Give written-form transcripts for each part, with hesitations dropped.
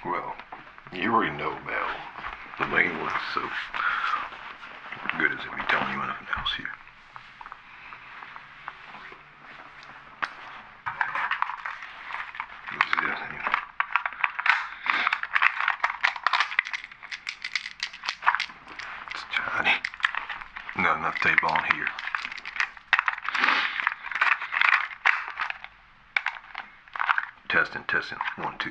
Well, you already know about the main one, so good as if we telling you anything else here. What's this here? It's tiny. Not enough tape on here. Testing, testing. 1, 2.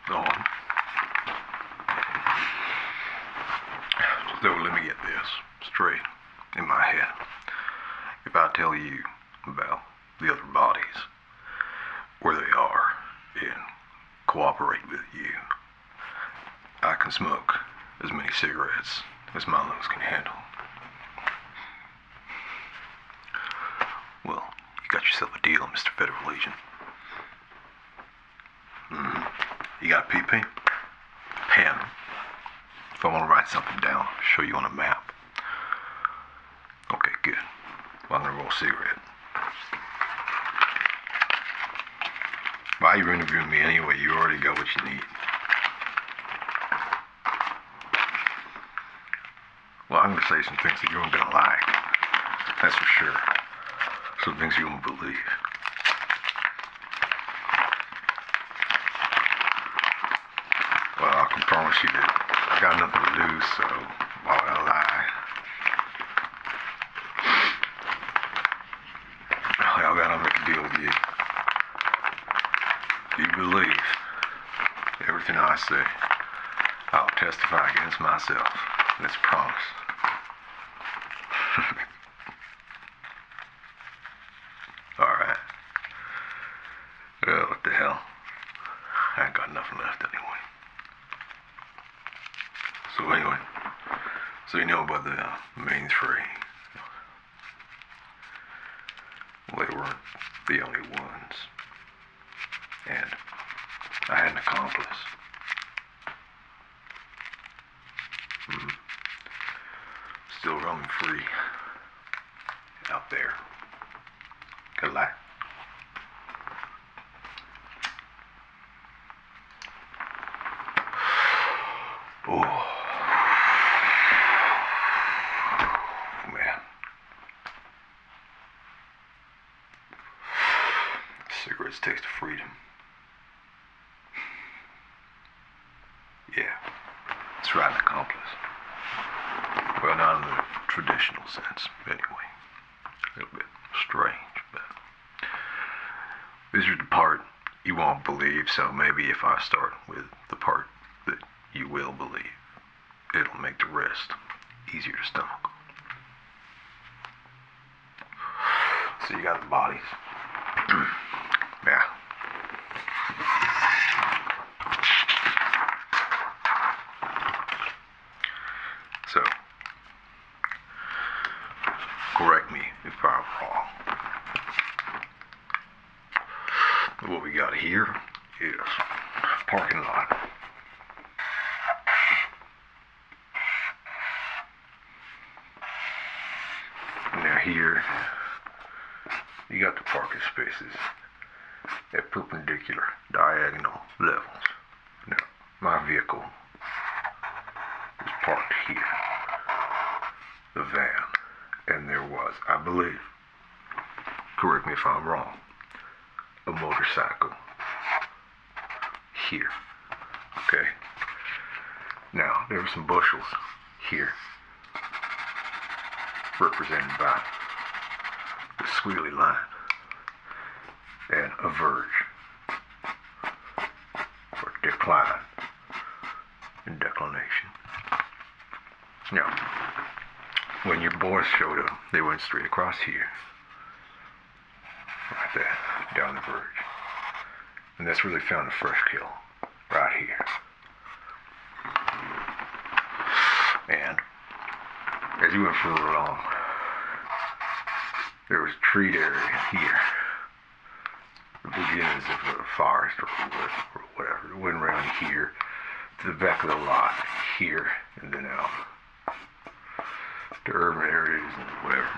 On. So let me get this straight in my head. If I tell you about the other bodies, where they are, and cooperate with you, I can smoke as many cigarettes as my lungs can handle. Well, you got yourself a deal, Mr. Federal Agent. You got a PP? Pen. If I want to write something down, show you on a map. Okay, good. Well, I'm gonna roll a cigarette. Why you're interviewing me anyway? You already got what you need. Well, I'm gonna say some things that you're gonna like. That's for sure. Some things you won't believe. Well, I can promise you that I got nothing to lose, so why would I lie? I gotta make a deal with you. If you believe everything I say, I'll testify against myself. That's a promise. Alright. Well, what the hell? I ain't got nothing left anyway. So anyway, so you know about the main three. Well, they weren't the only ones. And I had an accomplice. Still roaming free out there. Good luck. Oh. Man. Cigarettes taste of freedom. Yeah. That's right, an accomplice. Well, not in the traditional sense, anyway. A little bit strange, but this is the part you won't believe, so maybe if I start with the part that you will believe, it'll make the rest easier to stomach. So you got the bodies. Yeah. So, correct me if I'm wrong. What we got here is parking lot. Now here, you got the parking spaces at perpendicular, diagonal levels. Now, my vehicle is parked here, the van, and there was, I believe, correct me if I'm wrong, a motorcycle here. Okay. Now, there were some bushels here, represented by the squiggly line and a verge, or decline and declination. Now, when your boys showed up, they went straight across here, like that, down the verge. And that's where they found the fresh kill, right here. And as you went further along, there was a treat area here, the beginnings of a forest or whatever. It went around here to the back of the lot here, and then out to urban areas and whatever.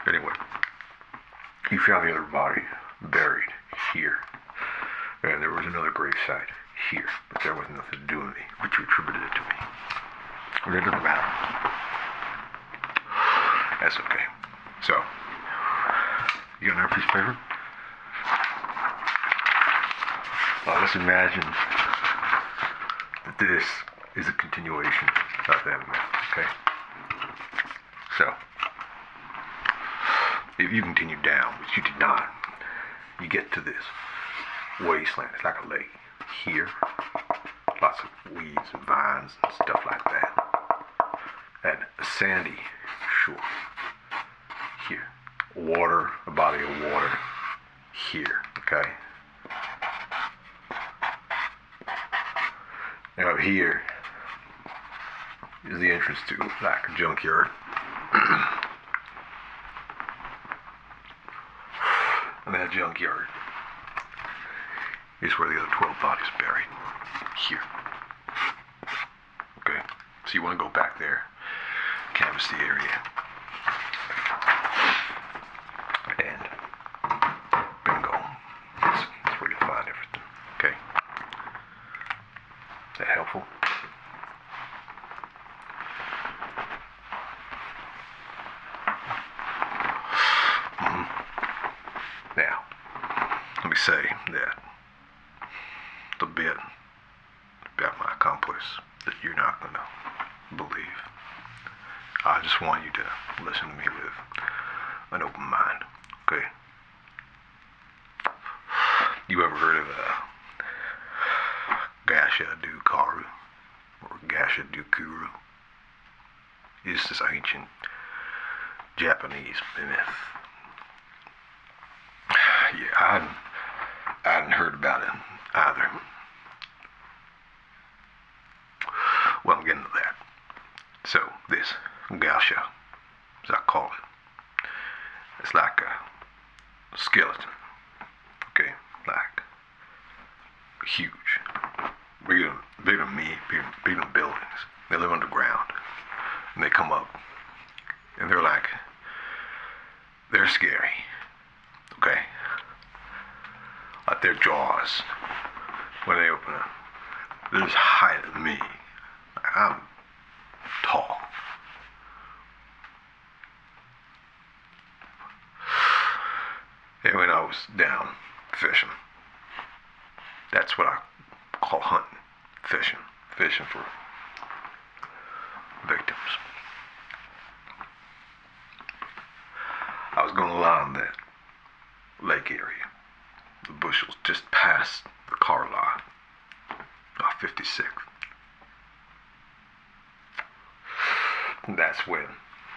Anyway, he found the other body buried here. And there was another gravesite here, but there was nothing to do with me, but you attributed it to me. But it doesn't matter. That's okay. So, you got another piece of paper? Well, let's imagine that this is a continuation of that event, okay? So, if you continue down, which you did not, you get to this wasteland. It's like a lake. Here, lots of weeds and vines and stuff like that. And a sandy shore. Here. Water, a body of water. Here, okay? Now up here is the entrance to like a junkyard. And that junkyard is where the other 12 bodies are buried. Here. Okay? So you want to go back there, canvass the area. And bingo. That's where you'll find everything. Okay? Is that helpful? Now, let me say that the bit about my accomplice that you're not going to believe. I just want you to listen to me with an open mind, okay? You ever heard of Gashadokuro or Gashadokuro? It's this ancient Japanese myth. Yeah, I hadn't heard about it either. Well, I'm getting to that. So, this Gasha, as I call it, it's like a skeleton. Okay? Like, huge. Bigger than me, bigger than buildings. They live underground. And they come up. And they're scary. Okay? Like their jaws, when they open up, they're just higher than me. Like I'm tall. And when I was down fishing, that's what I call hunting, fishing for victims. I was going to line that lake area. The bushels just past the car lot, 56th. And that's when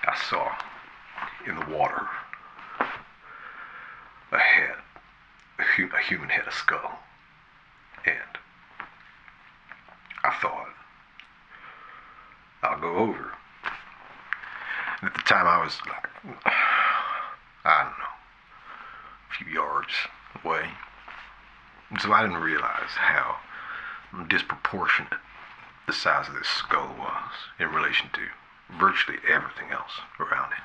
I saw in the water a head, a human head, a skull. And I thought, I'll go over. And at the time I was like, I don't know, a few yards away. And so I didn't realize how disproportionate the size of this skull was in relation to virtually everything else around it.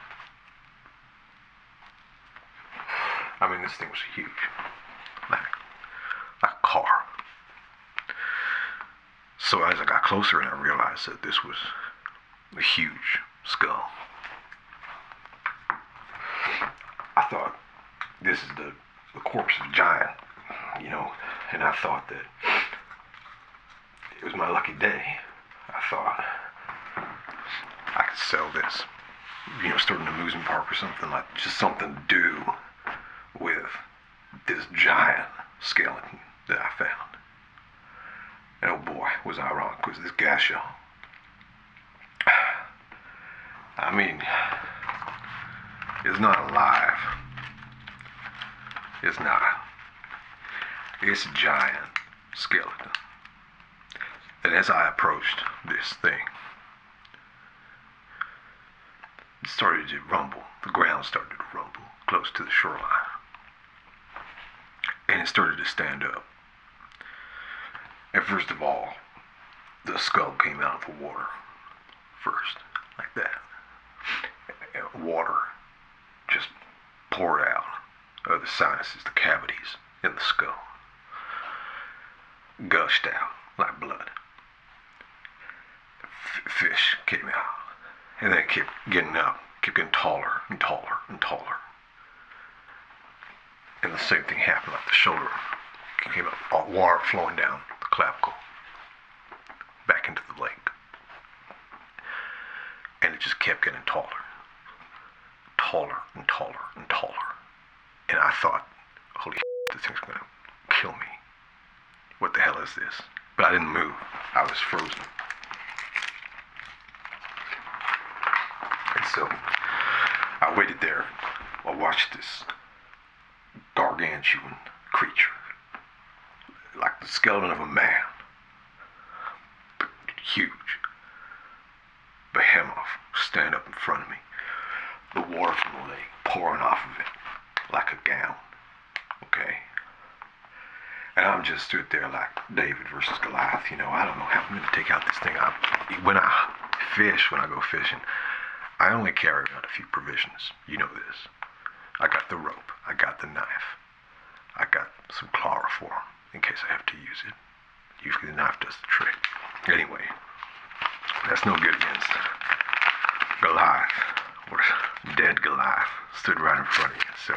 I mean, this thing was huge, like a car. So as I got closer and I realized that this was a huge skull, I thought, this is the corpse of a giant, you know, and I thought that it was my lucky day. I thought I could sell this, you know, start an amusement park or something, like just something to do with this giant skeleton that I found. And oh boy, was I wrong, because this Gasha, I mean, it's not alive. It's not. It's a giant skeleton. And as I approached this thing, it started to rumble. The ground started to rumble close to the shoreline. And it started to stand up. And first of all, the skull came out of the water first, like that. And water just poured out the sinuses, the cavities in the skull, gushed out like blood. Fish came out, and then it kept getting up, kept getting taller and taller and taller. And the same thing happened, like the shoulder came up, all water flowing down the clavicle, back into the leg. And it just kept getting taller, taller and taller and taller. And I thought, holy shit, this thing's gonna kill me. What the hell is this? But I didn't move. I was frozen. And so I waited there. I watched this gargantuan creature, like the skeleton of a man, huge behemoth, stand up in front of me, the water from the lake pouring off of it like a gown, okay? And I'm just stood there like David versus Goliath, you know. I don't know how I'm gonna take out this thing. When I go fishing, I only carry around a few provisions. You know this. I got the rope, I got the knife, I got some chloroform in case I have to use it. Usually the knife does the trick. Anyway, that's no good against Goliath, or dead Goliath, stood right in front of you. So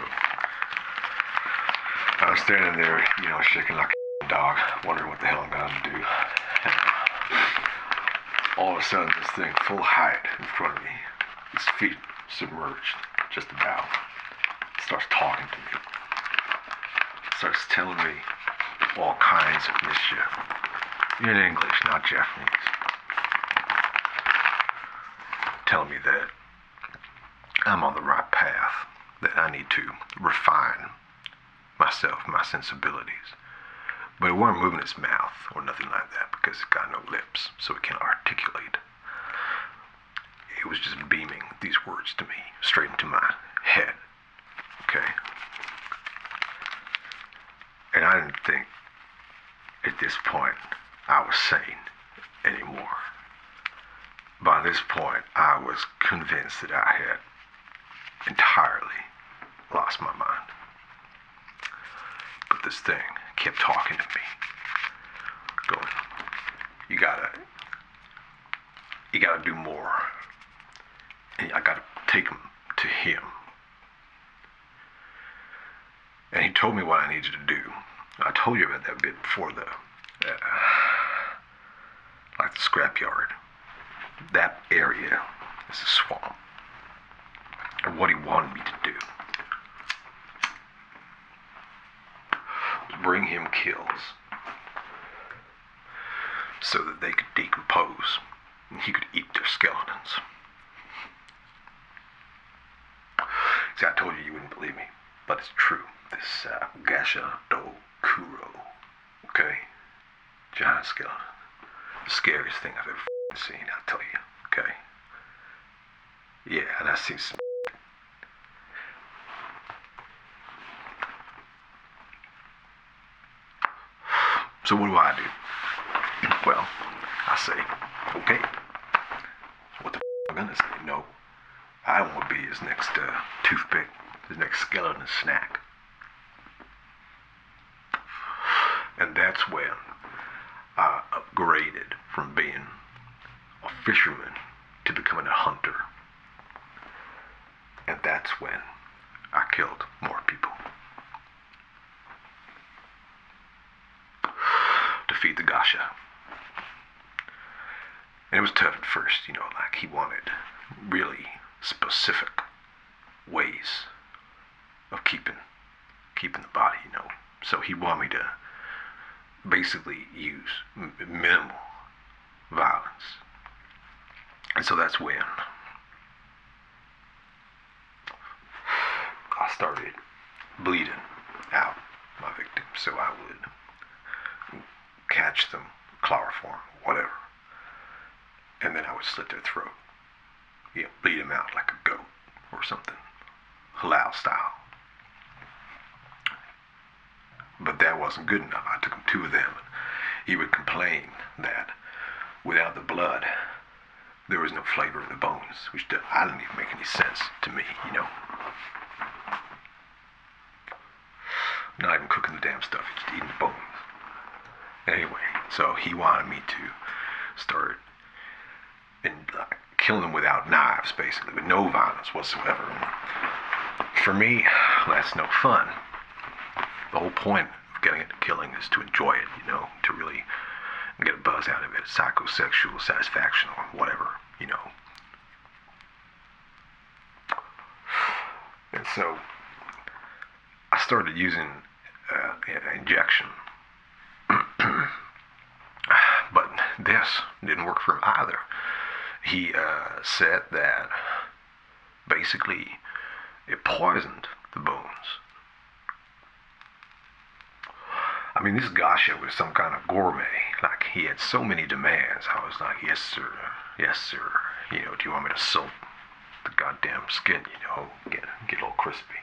I was standing there, you know, shaking like a dog, wondering what the hell I'm gonna do. All of a sudden, this thing, full height in front of me, his feet submerged, just about, starts talking to me. Starts telling me all kinds of mischief. In English, not Japanese. Telling me that I'm on the right path, that I need to refine myself, my sensibilities. But it wasn't moving its mouth or nothing like that because it got no lips, so it can't articulate. It was just beaming these words to me, straight into my head, okay? And I didn't think at this point I was sane anymore. By this point, I was convinced that I had entirely lost my mind. But this thing kept talking to me, going, you gotta do more. And I gotta take him to him. And he told me what I needed to do. I told you about that bit before, like the scrapyard. That area is a swamp. And what he wanted me to do was bring him kills so that they could decompose and he could eat their skeletons. See, I told you wouldn't believe me, but it's true. This Gashadokuro, okay? Giant skeleton. The scariest thing I've ever seen, I'll tell you, okay? Yeah, and I see some. So what do I do? Well, I say, okay. What the am I gonna say? No. I don't want to be his next toothpick, his next skeleton snack. And that's when I upgraded from being a fisherman to becoming a hunter. And that's when I killed more people. To feed the Gasha. And it was tough at first, you know, like he wanted really specific ways of keeping the body, you know. So he wanted me to basically use minimal violence. And so that's when I started bleeding out my victims. So I would catch them, chloroform, whatever, and then I would slit their throat, you know, bleed them out like a goat or something, halal style. But that wasn't good enough. I took him 2 of them, and he would complain that without the blood, there was no flavor in the bones, which I didn't even make any sense to me, you know. goddamn stuff. He's just eating the bones. Anyway, so he wanted me to start killing them without knives, basically, with no violence whatsoever. And for me, that's no fun. The whole point of getting into killing is to enjoy it, you know, to really get a buzz out of it, psychosexual satisfaction or whatever, you know. And so I started using injection, but this didn't work for him either. He said that basically it poisoned the bones. I mean, this Gasha was some kind of gourmet. Like, he had so many demands. I was like, yes, sir. Yes, sir. You know, do you want me to soak the goddamn skin, you know, get a little crispy?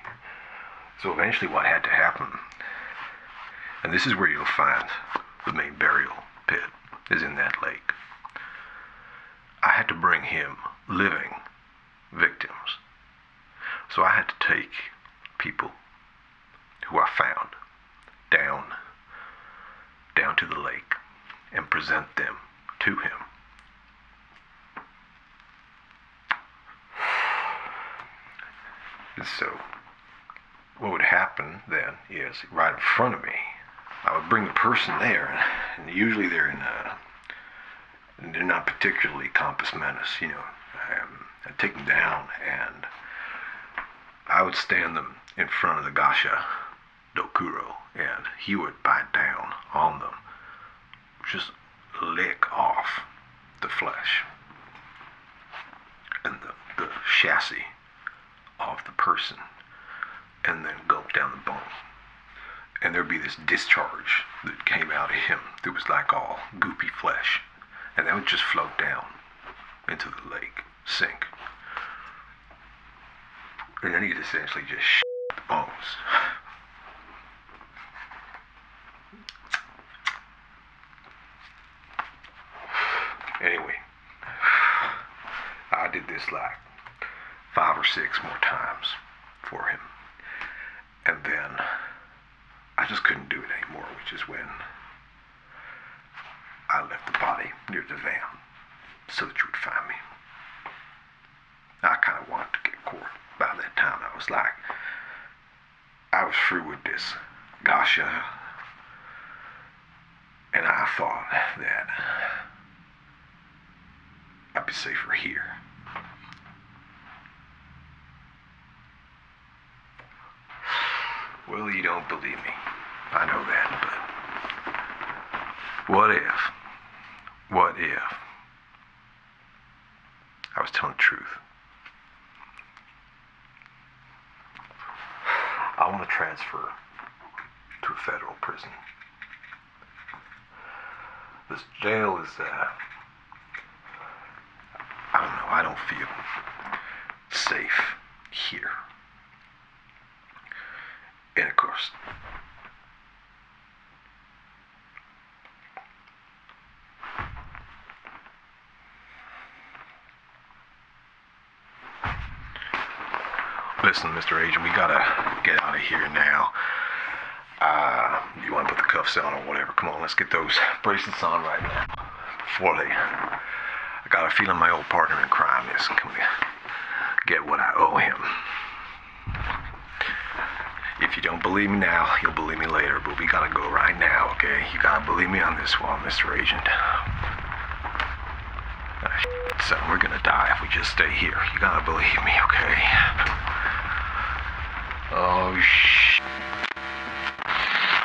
So eventually what had to happen, and this is where you'll find the main burial pit, is in that lake. I had to bring him living victims. So I had to take people who I found down to the lake and present them to him. And so what would happen then is, right in front of me, I would bring the person there, and usually they're they're not particularly compos mentis, you know. I'd take them down, and I would stand them in front of the Gashadokuro, and he would bite down on them, just lick off the flesh and the chassis of the person, and then gulp down the bone. And there'd be this discharge that came out of him that was like all goopy flesh, and that would just float down into the lake, sink. And then he'd essentially just shit the bones. Anyway, I did this like 5 or 6 more times for him. And then I just couldn't do it anymore, which is when I left the body near the van so that you would find me. I kind of wanted to get caught by that time. I was like, I was through with this Gasha, and I thought that I'd be safer here. Well, you don't believe me. I know that, but what if I was telling the truth? I want to transfer to a federal prison. This jail is, I don't know, I don't feel safe here. And of course, listen, Mr. Agent, we gotta get out of here now. You want to put the cuffs on or whatever? Come on, let's get those bracelets on right now. Before I got a feeling my old partner in crime is going to get what I owe him. If you don't believe me now, you'll believe me later, but we gotta go right now, okay? You gotta believe me on this one, Mr. Agent. Son, we're gonna die if we just stay here. You gotta believe me, okay? Oh, shit.